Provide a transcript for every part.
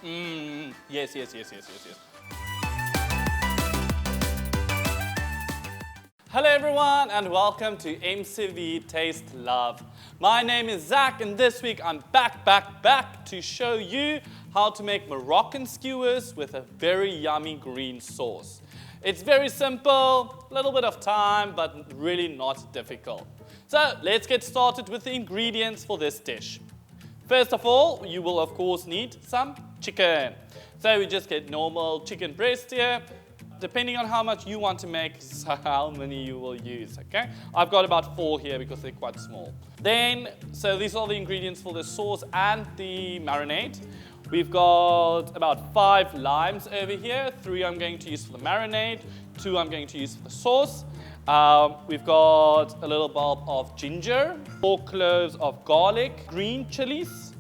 Yes, yes, yes, yes, yes, yes. Hello everyone and welcome to MCV Taste Love. My name is Zach and this week I'm back to show you how to make Moroccan skewers with a very yummy green sauce. It's very simple, a little bit of time, but really not difficult. So let's get started with the ingredients for this dish. First of all, you will of course need some chicken. So we just get normal chicken breast here. Depending on how much you want to make, is how many you will use, okay? I've got about 4 here because they're quite small. Then, so these are the ingredients for the sauce and the marinade. We've got about 5 limes over here. 3 I'm going to use for the marinade, 2 I'm going to use for the sauce. We've got a little bulb of ginger, 4 cloves of garlic, green chilies,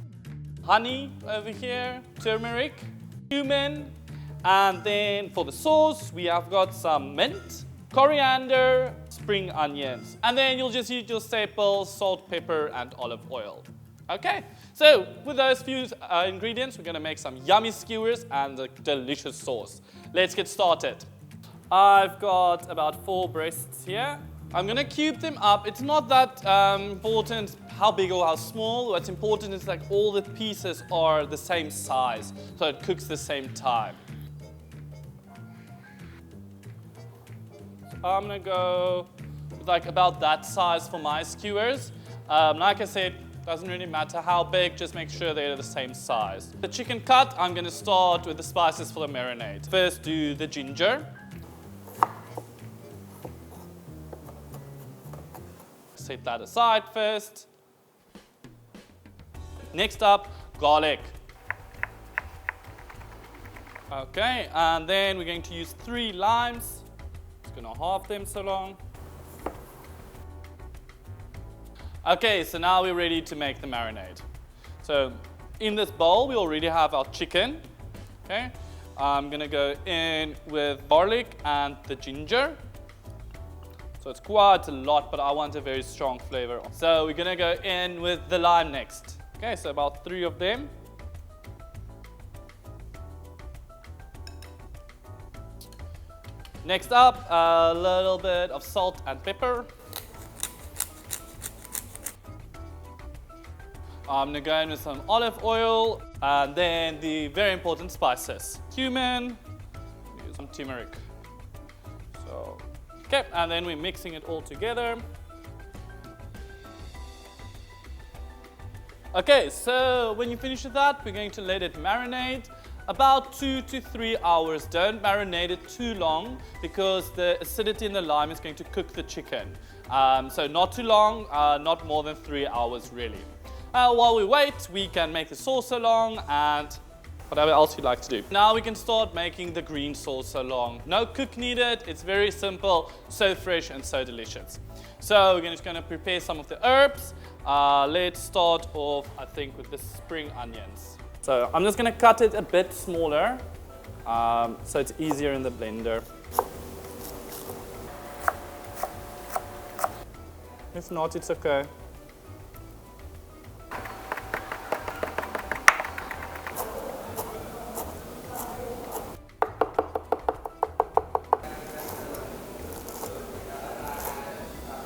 honey over here, turmeric, cumin, and then for the sauce, we have got some mint, coriander, spring onions. And then you'll just use your staples, salt, pepper, and olive oil. Okay, so with those few ingredients, we're gonna make some yummy skewers and a delicious sauce. Let's get started. I've got about 4 breasts here. I'm gonna cube them up. It's not that important how big or how small. What's important is like all the pieces are the same size, so it cooks the same time. I'm gonna go with like about that size for my skewers. Like I said, doesn't really matter how big, just make sure they're the same size. The chicken cut, I'm gonna start with the spices for the marinade. First do the ginger. Set that aside first. Next up, garlic. Okay, and then we're going to use 3 limes. Gonna halve them so long. Okay, so now we're ready to make the marinade. So in this bowl, we already have our chicken. Okay, I'm gonna go in with garlic and the ginger. So it's quite a lot, but I want a very strong flavor. So we're gonna go in with the lime next. Okay, so about 3 of them. Next up, a little bit of salt and pepper. I'm gonna go in with some olive oil and then the very important spices. Cumin, use some turmeric. So, okay, and then we're mixing it all together. Okay, so when you finish with that, we're going to let it marinate. About 2 to 3 hours. Don't marinate it too long because the acidity in the lime is going to cook the chicken. So not too long, not more than 3 hours really. While we wait, we can make the sauce along and whatever else you'd like to do. Now we can start making the green sauce along. No cook needed, it's very simple, so fresh and so delicious. So we're just going to prepare some of the herbs. Let's start off, I think, with the spring onions. So I'm just going to cut it a bit smaller so it's easier in the blender. If not, it's okay.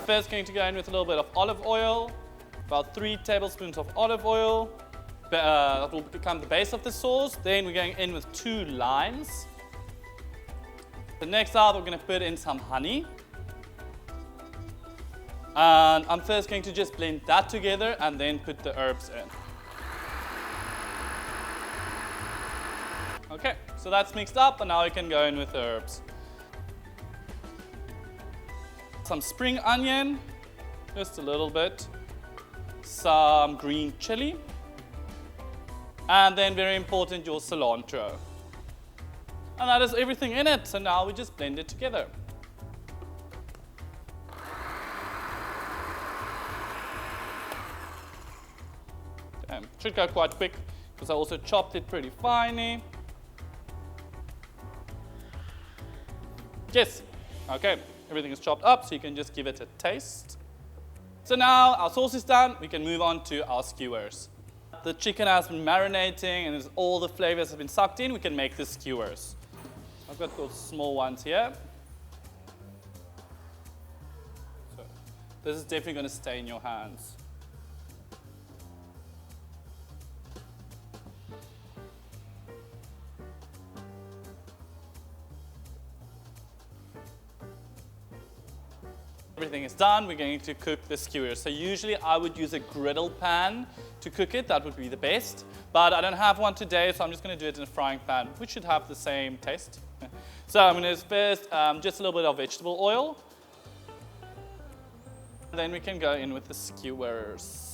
First going to go in with a little bit of olive oil, about 3 tablespoons of olive oil. That will become the base of the sauce. Then we're going in with 2 limes. The next up, we're going to put in some honey. And I'm first going to just blend that together and then put the herbs in. Okay, so that's mixed up and now we can go in with the herbs. Some spring onion, just a little bit. Some green chili. And then very important, your cilantro. And that is everything in it. So now we just blend it together. Should go quite quick because I also chopped it pretty finely. Yes, okay, everything is chopped up so you can just give it a taste. So now our sauce is done, we can move on to our skewers. the chicken has been marinating and all the flavors have been sucked in, we can make the skewers. I've got those small ones here. So this is definitely going to stay in your hands. Everything is done, we're going to cook the skewers. So usually I would use a griddle pan to cook it, that would be the best. But I don't have one today, so I'm just going to do it in a frying pan, which should have the same taste. So I'm going to first just a little bit of vegetable oil. Then we can go in with the skewers.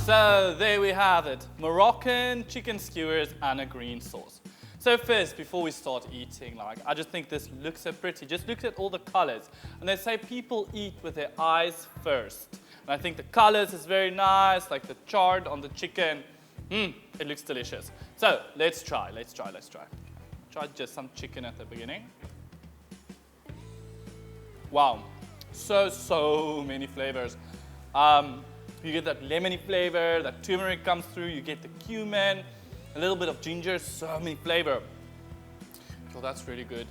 So there we have it, Moroccan chicken skewers and a green sauce. So first, before we start eating, I just think this looks so pretty. Just look at all the colors. And they say people eat with their eyes first. And I think the colors is very nice, like the chard on the chicken. It looks delicious. So let's try. Try just some chicken at the beginning. Wow, so many flavors. You get that lemony flavor, that turmeric comes through, you get the cumin, a little bit of ginger, so many flavor. So that's really good.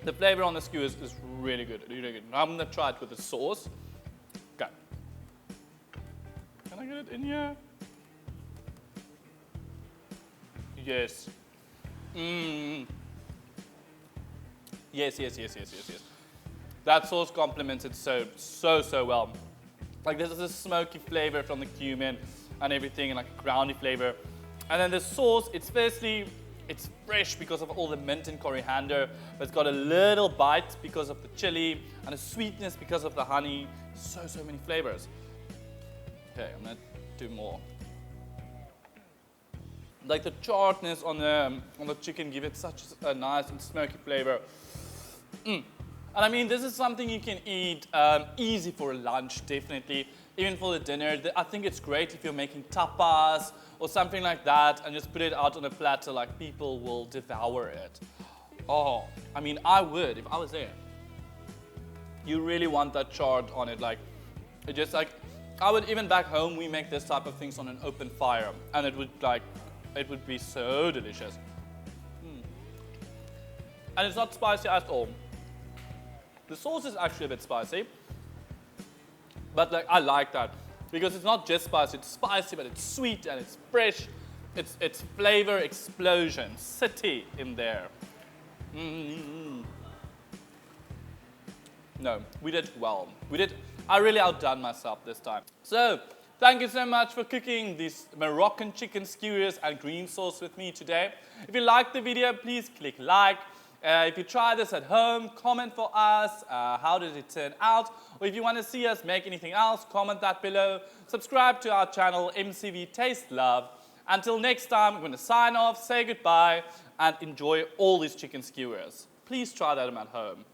The flavor on the skewers is really good, really good. Now I'm going to try it with the sauce. Okay. Can I get it in here? Yes. Yes. That sauce complements it so well. Like this is a smoky flavor from the cumin and everything, and like a groundy flavor. And then the sauce, it's fresh because of all the mint and coriander, but it's got a little bite because of the chili and a sweetness because of the honey. So many flavors. Okay, I'm gonna do more. Like the charredness on the chicken give it such a nice and smoky flavor. And I mean, this is something you can eat easy for a lunch, definitely. Even for the dinner. I think it's great if you're making tapas or something like that and just put it out on a platter, like people will devour it. Oh, I mean, I would if I was there. You really want that chard on it, like, it just like, I would even back home, we make this type of things on an open fire and it would be so delicious. And it's not spicy at all. The sauce is actually a bit spicy, but like I like that because it's not just spicy, but it's sweet and it's fresh. It's flavor explosion, city in there. No, we did well. I really outdone myself this time. So, thank you so much for cooking these Moroccan chicken skewers and green sauce with me today. If you liked the video, please click like. If you try this at home, comment for us, how did it turn out? Or if you want to see us make anything else, comment that below. Subscribe to our channel, MCV Taste Love. Until next time, I'm going to sign off, say goodbye, and enjoy all these chicken skewers. Please try them at home.